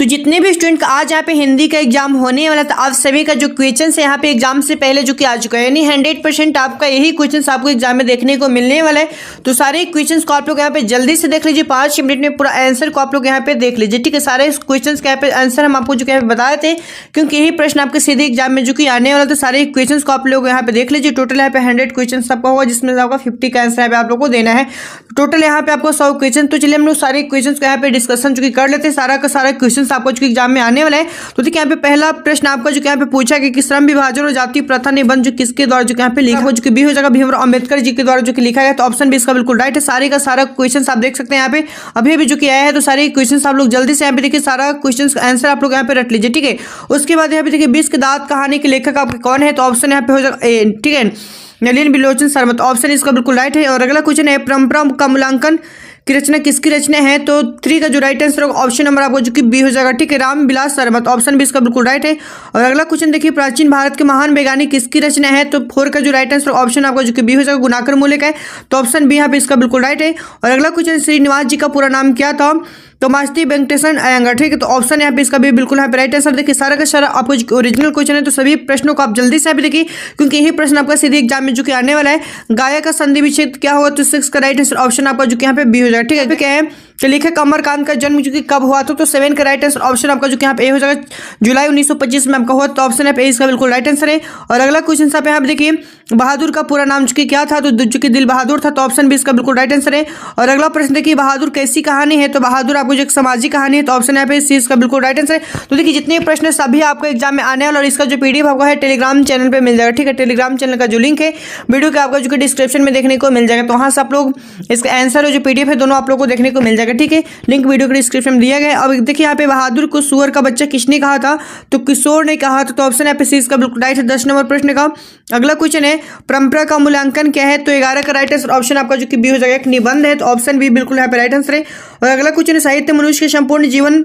तो जितने भी स्टूडेंट का आज यहाँ पे हिंदी का एग्जाम होने वाला था, आप सभी का जो क्वेश्चन है यहाँ पे एग्जाम से पहले जो कि आ चुका है, यानी 100% आपका यही क्वेश्चन आपको एग्जाम में देखने को मिलने वाला है। तो सारे क्वेश्चन को आप लोग यहाँ पे जल्दी से देख लीजिए, 5 मिनट में पूरा आंसर को आप लोग यहाँ पे देख लीजिए, ठीक है। सारे क्वेश्चन के यहाँ पे आंसर हम आपको जो यहाँ पे बताए थे, क्योंकि यही प्रश्न आपके सीधे एग्जाम में जो कि आने वाला, तो सारे क्वेश्चन को आप लोग यहाँ पे देख लीजिए। टोटल यहाँ पे 100 क्वेश्चन आपका होगा, जिसमें आपका 50 का आंसर यहाँ पे आप लोग को देना है। टोटल यहाँ पे आपको 100 क्वेश्चन। तो चलिए हम लोग सारे क्वेश्चन को यहाँ पे डिस्कशन जो कि कर लेते हैं। सारा का सारा क्वेश्चन आपको जो एग्जाम में आने वाला है। तो देखिए यहाँ पे पहला प्रश्न आपका जो यहाँ पे पूछा कि श्रम विभाजन और जाति प्रथा निबंध जो किसके द्वारा जो यहाँ पे लिखा हो, जो कि बी हो जाएगा भीमराव अम्बेडकर जी के द्वारा जो कि लिखा गया। तो ऑप्शन बी इसका बिल्कुल राइट है। सारे का सारा क्वेश्चन आप देख सकते हैं यहाँ पे अभी भी जो कि आया है। तो सारे क्वेश्चन आप लोग जल्दी से यहाँ पे देखिए, सारा क्वेश्चन का आंसर आप लोग यहाँ पे रट लीजिए, ठीक है। उसके बाद यहाँ पे देखिए 20 के दांत कहानी के लेखक आपके कौन है, तो ऑप्शन यहाँ पे हो जाएगा, ठीक है, नलिन बिलोचन शर्मा। तो ऑप्शन इसका बिल्कुल राइट है। और अगला क्वेश्चन है परंपरा का मूल्यांकन की रचना किसकी रचना है, तो 3 का जो राइट आंसर होगा ऑप्शन नंबर आपको जो कि बी हो जाएगा, ठीक है, रामविलास शर्मा। तो ऑप्शन बी इसका बिल्कुल राइट है। और अगला क्वेश्चन देखिए प्राचीन भारत के महान वैज्ञानिक किसकी रचना है, तो 4 का जो राइट आंसर ऑप्शन आपको जो कि बी हो जाएगा, गुणाकर मूल्य का है। तो ऑप्शन बी यहाँ पे इसका बिल्कुल राइट है। और अगला क्वेश्चन श्रीनिवास जी का पूरा नाम क्या था, तो मास्ती वेंकटेशन अयंगर, ठीक है। तो ऑप्शन यहाँ पे इसका भी बिल्कुल यहाँ पे राइट आंसर। देखिए सारा का सारा आपको ओरिजिनल क्वेश्चन है, तो सभी प्रश्नों को आप जल्दी से अभी देखिए, क्योंकि यही प्रश्न आपका सीधे एग्जाम में जो कि आने वाला है। गाया का संधि विच्छेद क्या होगा, तो 6 का राइट आंसर ऑप्शन आपका जो कि यहाँ पे बी हो जाएगा, ठीक है। क्या है तो लेखक अमरकांत का जन्म जो कि कब हुआ था, तो 7 का राइट आंसर ऑप्शन आपका जो कि यहाँ पे ए हो जाएगा, जुलाई 1925 में आपका हुआ। तो ऑप्शन यहाँ पे इसका बिल्कुल राइट आंसर है। और अगला क्वेश्चन आप यहाँ पे देखिए बहादुर का पूरा नाम जो कि क्या था, तो जो कि दिल बहादुर था। तो ऑप्शन भी इसका बिल्कुल राइट आंसर है। और अगला प्रश्न देखिए बहादुर कैसी कहानी है, तो बहादुर आपको जो एक सामाजिक कहानी है। तो ऑप्शन यहाँ पे सी इसका बिल्कुल राइट आंसर है। तो देखिए जितने प्रश्न सभी आपको एग्जाम में आने वाले, और इसका जो पीडीएफ आपको है टेलीग्राम चैनल पे मिल जाएगा, ठीक है। टेलीग्राम चैनल का जो लिंक है वीडियो के आपका जो कि डिस्क्रिप्शन में देखने को मिल जाएगा। तो वहाँ से आप लोग इसका आंसर और जो पीडीएफ है दोनों आप लोग को देखने को मिल जाएगा, ठीक है। लिंक वीडियो के डिस्क्रिप्शन में दिया गया है। अब देखिए यहाँ पे बहादुर को सुअर का बच्चा किसने कहा था, तो किशोर ने कहा था। तो ऑप्शन यहाँ पे सी इसका बिल्कुल राइट है 10 नंबर प्रश्न का। अगला क्वेश्चन है परंपरा का मूल्यांकन क्या है, तो 11 का राइट आंसर ऑप्शन आपका जो कि बी हो जाएगा, एक निबंध है। तो ऑप्शन बी बिल्कुल यहाँ पे राइट आंसर है। और अगला क्वेश्चन है साहित्य मनुष्य के संपूर्ण जीवन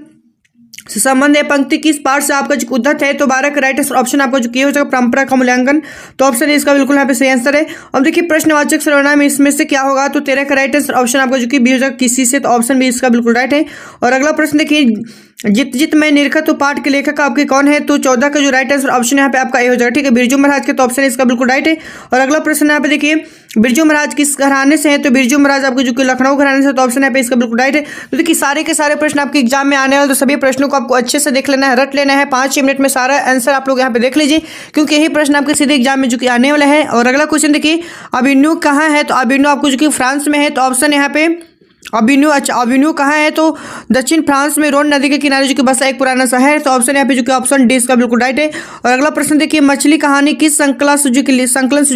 से संबंध है पंक्ति किस पाठ से आपका जो उद्धत है, तो 12 का राइट आंसर ऑप्शन आपका जो किया हो जाएगा परंपरा का मूल्यांकन। तो ऑप्शन इसका बिल्कुल यहाँ पे सही आंसर है। अब देखिए प्रश्नवाचक सर्वनाम इसमें से क्या होगा, तो 13 का राइट आंसर ऑप्शन आपका जो कि बी हो जाएगा किसी से। तो ऑप्शन बी इसका बिल्कुल राइट है। और अगला प्रश्न देखिए जित जित मैं निरखा तो पाठ के लेखक आपके कौन है, तो 14 का जो राइट आंसर ऑप्शन यहाँ पे आपका ए हो जाएगा, ठीक है, बिरजू महाराज के। तो ऑप्शन इसका बिल्कुल राइट है। और अगला प्रश्न यहाँ पे देखिए बिरजू महाराज किस घराने से है, तो बिरजू महाराज आपको जो कि लखनऊ घराने से। तो ऑप्शन यहाँ पे इसका बिल्कुल राइट है। तो देखिए सारे के सारे प्रश्न आपके एग्जाम में आने वाले, तो सभी प्रश्नों को आपको अच्छे से देख लेना है, रट लेना है। 5 मिनट में सारा आंसर आप लोग यहाँ पे देख लीजिए, क्योंकि यही प्रश्न आपके सीधे एग्जाम में जो कि आने वाला है। और अगला क्वेश्चन देखिए अभिन्यू कहाँ है, तो अभिन्यू आपको जो कि फ्रांस में है। तो ऑप्शन यहाँ पे अभिन्यू, अच्छा अभिन्यू कहाँ है, तो दक्षिण फ्रांस में रोन नदी के किनारे जो कि बसा एक पुराना शहर है। तो ऑप्शन यहाँ पे जो कि ऑप्शन डी इसका बिल्कुल राइट है। और अगला प्रश्न देखिए मछली कहानी किस संकलन से जो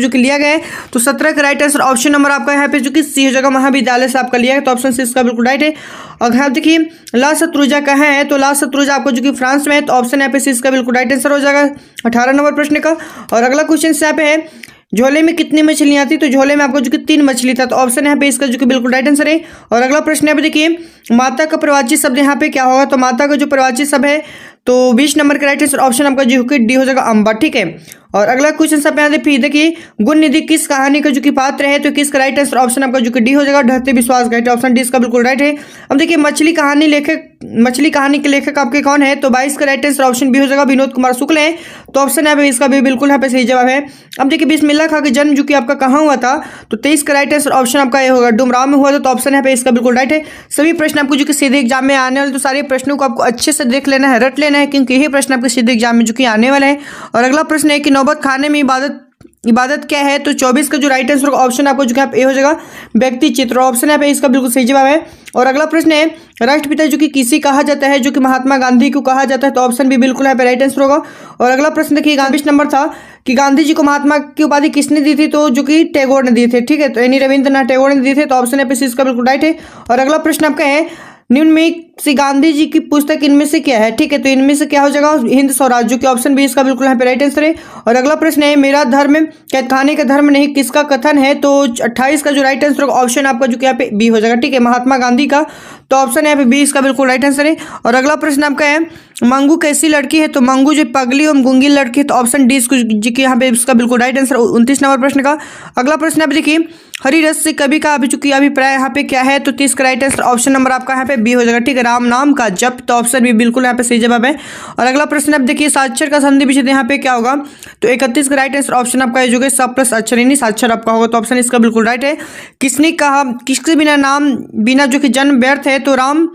कि लिया गया है, तो 17 का राइट आंसर ऑप्शन नंबर आपका यहाँ पे जो कि सी हो जाएगा, महाविद्यालय से आपका लिया है। तो ऑप्शन सी इसका बिल्कुल राइट है। और यहाँ देखिए ला शत्रुंजा कहाँ है, तो ला शत्रुंजा आपको जो कि फ्रांस में है। तो ऑप्शन यहाँ पे सी इसका बिल्कुल राइट आंसर हो जाएगा 18 नंबर प्रश्न का। और अगला क्वेश्चन यहाँ पे है झोले में कितनी मछलियां थी, तो झोले में आपको जो कि 3 मछली था। तो ऑप्शन यहाँ पे इसका जो कि बिल्कुल राइट आंसर है। और अगला प्रश्न यहाँ पे देखिए माता का प्रवाची शब्द यहाँ पे क्या होगा, तो माता का जो प्रवाची शब्द है तो 20 नंबर का राइट आंसर ऑप्शन आपका जो कि डी हो जाएगा अम्बा, ठीक है। और अगला क्वेश्चन सब यहाँ देखिए गुण निधि किस कहानी का जो कि पात्र है, तो किसका राइट आंसर ऑप्शन आपका जो कि डी हो जाएगा, ढहते विश्वास घाटे। ऑप्शन डी इसका बिल्कुल राइट है। अब देखिए मछली कहानी के लेखक आपके कौन है, तो 22 का राइट आंसर ऑप्शन बी हो जाएगा, विनोद कुमार शुक्ल है। तो ऑप्शन यहाँ पे इसका भी बिल्कुल यहाँ पे सही जवाब है। अब देखिए बिस्मिल्लाह खां का जन्म जो कि आपका कहाँ हुआ था, तो 23 का राइट आंसर ऑप्शन आपका ये होगा डुमराव में हुआ था। तो ऑप्शन यहाँ पे इसका बिल्कुल राइट है। सभी प्रश्न आपको जो कि सीधे एग्जाम में आने वाले, तो सारे प्रश्नों को आपको अच्छे से देख लेना है, रट लेना है, क्योंकि यही प्रश्न आपके सीधे एग्जाम में जो कि आने वाला है। और अगला प्रश्न है कि नौबत खाने में इबादत क्या है, तो 24 का जो राइट आंसर ऑप्शन आपको जो कि ए हो जाएगा व्यक्ति चित्र। ऑप्शन यहाँ पे इसका बिल्कुल सही जवाब है। और अगला प्रश्न है राष्ट्रपिता जो कि किसी कहा जाता है, जो कि महात्मा गांधी को कहा जाता है। तो ऑप्शन भी बिल्कुल यहाँ पे राइट आंसर होगा। और अगला प्रश्न देखिए 20 नंबर था कि गांधी जी को महात्मा की उपाधि किसने दी थी, तो जो कि टैगोर ने दी थी, ठीक है। तो यानी रविंद्रनाथ टैगोर ने दी थे। तो ऑप्शन यहाँ पे इसका बिल्कुल राइट है। और अगला प्रश्न आपका है निम्न में से गांधी जी की पुस्तक इनमें से क्या है, ठीक है। तो इनमें से क्या हो जाएगा हिंद स्वराज, जो कि ऑप्शन बी इसका बिल्कुल यहाँ पे राइट आंसर है। और अगला प्रश्न है मेरा धर्म कैद खाने का धर्म नहीं किसका कथन है, तो 28 का जो राइट आंसर होगा ऑप्शन आपका जो कि यहाँ पे बी हो जाएगा, ठीक है, महात्मा गांधी का। तो ऑप्शन यहाँ पे बी इसका बिल्कुल राइट आंसर है। और अगला प्रश्न आपका है मंगू कैसी लड़की है, तो मंगू जो पगली और गूंगी लड़की है, तो ऑप्शन डी इसको यहाँ पे इसका बिल्कुल राइट आंसर 29 नंबर प्रश्न का। अगला प्रश्न आप देखिए हरी रस से कवि का अभिप्राय यहाँ पे क्या है, तो 30 का राइट आंसर ऑप्शन नंबर आपका यहाँ पे बी हो जाएगा, ठीक है, राम नाम का जप, तो ऑप्शन बी बिल्कुल यहाँ पे सही जवाब है। और अगला प्रश्न आप देखिए साक्षर का संधि विच्छेद यहाँ पे क्या होगा, तो 31 का राइट आंसर ऑप्शन आपका जो है स प्लस अक्षर यानी साक्षर आपका होगा, तो ऑप्शन इसका बिल्कुल राइट है। किसने कहा किसके बिना नाम बिना जो कि जन्म व्यर्थ है, तो राम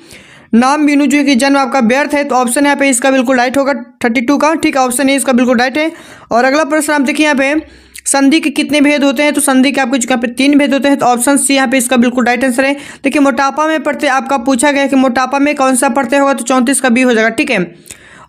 नाम बिनु जो कि जन्म आपका व्यर्थ है, तो ऑप्शन यहाँ पे इसका बिल्कुल राइट होगा 32 का, ठीक है, ऑप्शन ए इसका बिल्कुल राइट है। और अगला प्रश्न आप देखिए यहाँ पे संधि के कितने भेद होते हैं, तो संधि के आपको यहाँ पे 3 भेद होते हैं, तो ऑप्शन सी यहाँ पे इसका बिल्कुल राइट आंसर है। देखिए मोटापा में प्रत्यय आपका पूछा गया कि मोटापा में कौन सा प्रत्यय होगा, तो 34 का बी हो जाएगा, ठीक है,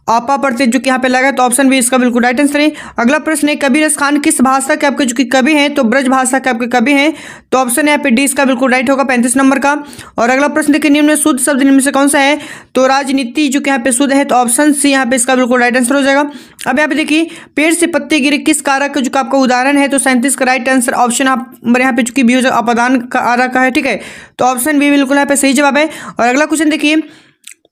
आपा प्रत्यय जो कि यहाँ पे लगा है, तो ऑप्शन बी इसका बिल्कुल राइट आंसर है। अगला प्रश्न है कबीर रस खान किस भाषा के आपके जो कि कवि हैं, तो ब्रज भाषा के आपके कवि हैं, तो ऑप्शन यहाँ पे डी इसका बिल्कुल राइट होगा 35 नंबर का। और अगला प्रश्न देखिए निम्न में शुद्ध शब्द निम्न से कौन सा है, तो राजनीति जो कि यहाँ पे शुद्ध है, तो ऑप्शन सी यहाँ पे इसका बिल्कुल राइट आंसर हो जाएगा। अब यहाँ पे देखिए पेड़ से पत्ते गिरे किस कारक का जो कि आपका उदाहरण है, तो 37 का राइट आंसर ऑप्शन आप यहाँ पे चूंकि बी हो जाएगा अपदान कारक का है, ठीक है, तो ऑप्शन बी बिल्कुल यहाँ पे सही जवाब है। और अगला क्वेश्चन देखिए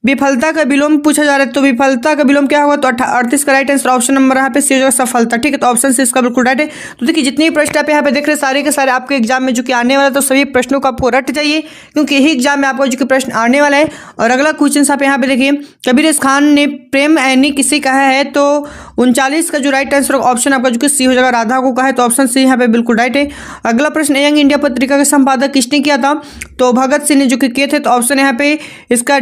विफलता का विलोम पूछा जा रहा है, तो विफलता का विलोम क्या होगा, तो 38 का राइट आंसर ऑप्शन नंबर यहाँ पे सी हो जाएगा सफलता, ठीक है, तो ऑप्शन सी इसका बिल्कुल राइट है। तो देखिए जितने भी प्रश्न आप यहाँ पे देख रहे हैं सारे के सारे आपके एग्जाम में जो कि आने वाला है, तो सभी प्रश्नों को आपको रट जाइए क्योंकि यही एग्जाम में आपको जो कि प्रश्न आने वाला है। और अगला क्वेश्चन आप यहाँ पे देखिए कबीर खान ने प्रेम ऐनी किसे कहा है, तो 39 का जो राइट आंसर ऑप्शन आपका जो कि सी हो जाएगा राधा को कहा है, तो ऑप्शन सी यहाँ पे बिल्कुल राइट है। अगला प्रश्न यंग इंडिया पत्रिका का संपादक किसने किया था, तो भगत सिंह ने जो कि किए थे, तो ऑप्शन यहाँ पे इसका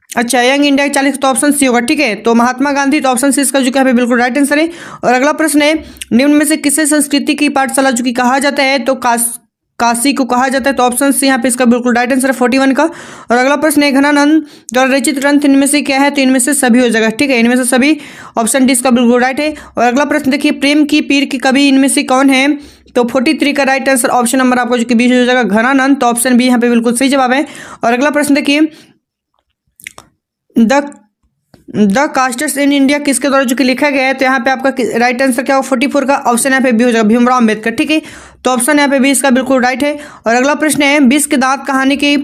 अच्छा यंग इंडिया 40 तो ऑप्शन सी होगा, ठीक है, तो महात्मा गांधी, तो ऑप्शन सी इसका जो कि यहाँ पे बिल्कुल राइट आंसर है। और अगला प्रश्न है निम्न में से किसे संस्कृति की पाठशाला जो कि कहा जाता है, तो काशी को कहा जाता है, तो ऑप्शन सी यहाँ पे इसका बिल्कुल राइट आंसर है 41 का। और अगला प्रश्न है घनानंद द्वारा रचित ग्रंथ इनमें से क्या है, तो इनमें से सभी हो जाएगा, ठीक है, इनमें से सभी, ऑप्शन डी इसका बिल्कुल राइट है। और अगला प्रश्न देखिए प्रेम की पीर की कवि इनमें से कौन है, तो 43 का राइट आंसर ऑप्शन नंबर आपको जो कि 20 हो जाएगा घनानंद, तो ऑप्शन बी यहाँ पे बिल्कुल सही जवाब है। और अगला प्रश्न देखिए द कास्टर्स इन इंडिया किसके द्वारा जो कि लिखा गया है, तो यहाँ पे आपका राइट आंसर क्या होगा 44 का, ऑप्शन यहाँ पे बी हो जाएगा भीमराव अम्बेडकर, ठीक है, तो ऑप्शन यहाँ पे बी इसका बिल्कुल राइट है। और अगला प्रश्न है 20 के दांत कहानी की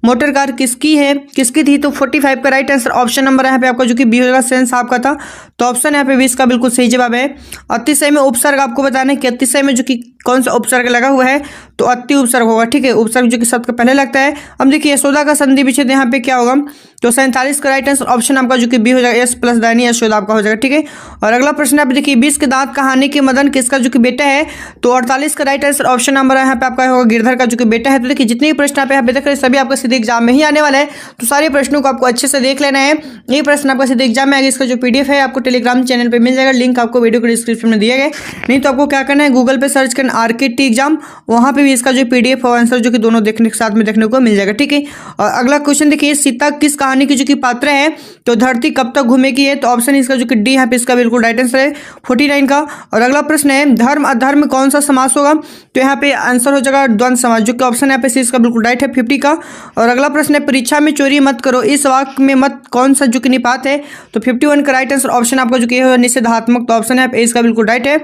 मोटर कार किसकी है किसकी थी, तो 45 का राइट आंसर ऑप्शन नंबर यहाँ पे आपका जो कि बी हो जाएगा सेन साहब का था, तो ऑप्शन यहाँ पे 20 का बिल्कुल सही जवाब है। अतिशय में उपसर्ग आपको बताना है कि अतिशय में जो कि कौन सा उपसर्ग लगा हुआ है, तो अति उपसर्ग होगा, ठीक है, उपसर्ग जो कि शब्द का पहले लगता है। अब देखिए यशोदा का संधि विच्छेद यहाँ पे क्या होगा, तो 47 का राइट आंसर ऑप्शन आपका जो कि बी हो जाएगा एस प्लस दैनी यशोदा आपका हो जाएगा, ठीक है। और अगला प्रश्न आप देखिए 20 के दांत कहानी के मदन किसका जो कि बेटा है, तो 48 का राइट आंसर ऑप्शन नंबर यहाँ पे आपका होगा गिरधर का जो कि बेटा है। तो देखिए जितने भी प्रश्न आप यहाँ पे देख रहे हैं सभी आपका सीधे एग्जाम में ही आने वाला है, तो सारे प्रश्नों को आपको अच्छे से देख लेना है। ये प्रश्न आपका सीधे एग्जाम में आगे इसका जो पीडीएफ है आपको टेलीग्राम चैनल पे मिल जाएगा, लिंक आपको वीडियो के डिस्क्रिप्शन में दिया गया, नहीं तो आपको क्या करना है गूगल पे सर्च करना RKT एग्जाम, वहाँ पे भी इसका जो पीडीएफ और आंसर जो कि दोनों देखने के साथ में देखने को मिल जाएगा, ठीक है। और अगला क्वेश्चन देखिए सीता किस कहानी की जो कि पात्र है, तो धरती कब तक घूमेगी है, तो ऑप्शन इसका जो कि डी यहाँ पे इसका बिल्कुल राइट आंसर है 49 का। और अगला प्रश्न है धर्म अधर्म कौन सा समास होगा, तो यहाँ पे आंसर हो जाएगा द्वंद्व समास, जो कि ऑप्शन यहाँ पे इसका बिल्कुल राइट है 50 का। और अगला प्रश्न है परीक्षा में चोरी मत करो इस वाक्य में मत कौन सा जो कि निपात है, तो 51 का राइट आंसर ऑप्शन आपका जो कि है निषेधात्मक, तो ऑप्शन है इसका बिल्कुल राइट है।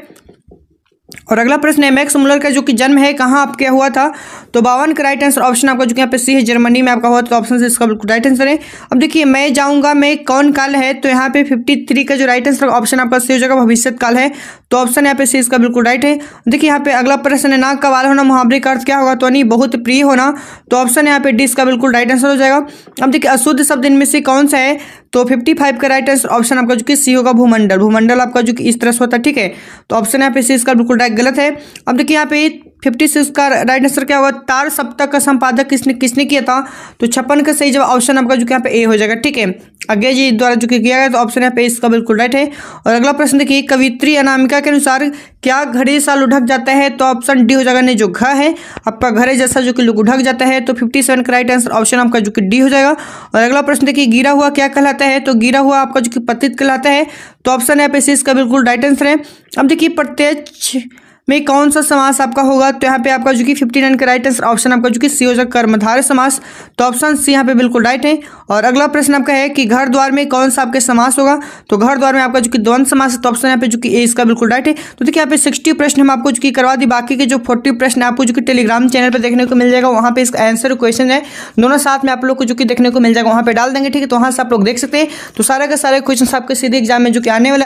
और अगला प्रश्न है मैक्स मुलर का जो कि जन्म है कहाँ आपके हुआ था, तो 52 का राइट आंसर ऑप्शन आपका जो कि यहाँ पे सी है जर्मनी में आपका हुआ, तो ऑप्शन से इसका बिल्कुल राइट आंसर है। अब देखिए मैं जाऊंगा मैं कौन काल है, तो यहाँ पे 53 का जो राइट आंसर ऑप्शन आपका सी हो जाएगा भविष्य काल है, तो ऑप्शन यहाँ पे सी इसका बिल्कुल राइट है। देखिए यहाँ पे अगला प्रश्न है नाक का वाल होना मुहावरे का अर्थ क्या होगा, तो नहीं बहुत प्रिय होना, तो ऑप्शन यहाँ पे डी इसका बिल्कुल राइट आंसर हो जाएगा। अब देखिए अशुद्ध शब्द इनमें से कौन सा है, तो 55 का राइट आंसर ऑप्शन आपका जो कि सी होगा भूमंडल, भूमंडल आपका जो कि इस तरह से होता है, ठीक है, तो ऑप्शन यहाँ पे सी इसका बिल्कुल राइट गलत है। अब देखिए यहाँ पे 56 का राइट आंसर क्या होगा तार सप्ताह का संपादक किसने किया था, तो 56 का सही जवाब ऑप्शन आपका जो कि यहाँ पे ए हो जाएगा, ठीक है, आगे जी द्वारा जो कि किया गया, तो ऑप्शन यहाँ पे इसका बिल्कुल राइट है। और अगला प्रश्न देखिए कवित्री अनामिका के अनुसार क्या घड़े साल उठक जाता है, तो ऑप्शन डी हो जाएगा नहीं जो घ है आपका घरे जैसा जो कि लोग उठक जाता है, तो 57 का राइट आंसर ऑप्शन आपका जो कि डी हो जाएगा। और अगला प्रश्न देखिए गिरा हुआ क्या कहलाता है, तो गिरा हुआ आपका जो कि पतित कहलाता है, तो ऑप्शन यहाँ पे सी इसका बिल्कुल राइट आंसर है। अब देखिए प्रत्यक्ष में कौन सा समास आपका होगा, तो यहाँ पे आपका जो कि 59 का राइट आंसर ऑप्शन आपका जो कि सी हो जाएगा कर्मधारय समास। तो ऑप्शन सी यहाँ पे बिल्कुल राइट है। और अगला प्रश्न आपका है कि घर द्वार में कौन सा आपके समास होगा, तो घर द्वार में आपका जो कि द्वंद्व समास है। तो ऑप्शन यहाँ पे जो कि ए इसका बिल्कुल राइट है। तो देखिए यहाँ पे 60 प्रश्न हम आपको जो कि करवा दी, बाकी के जो 40 प्रश्न आपको जो कि टेलीग्राम चैनल पर देखने को मिल जाएगा, वहाँ पे इसका आंसर क्वेश्चन है दोनों साथ में आप लोग को जो कि देखने को मिल जाएगा, वहाँ पे डाल देंगे, ठीक है। तो वहाँ से आप लोग देख सकते हैं। तो सारे के सारे क्वेश्चन आपके सीधे एग्जाम में जो कि आने वाले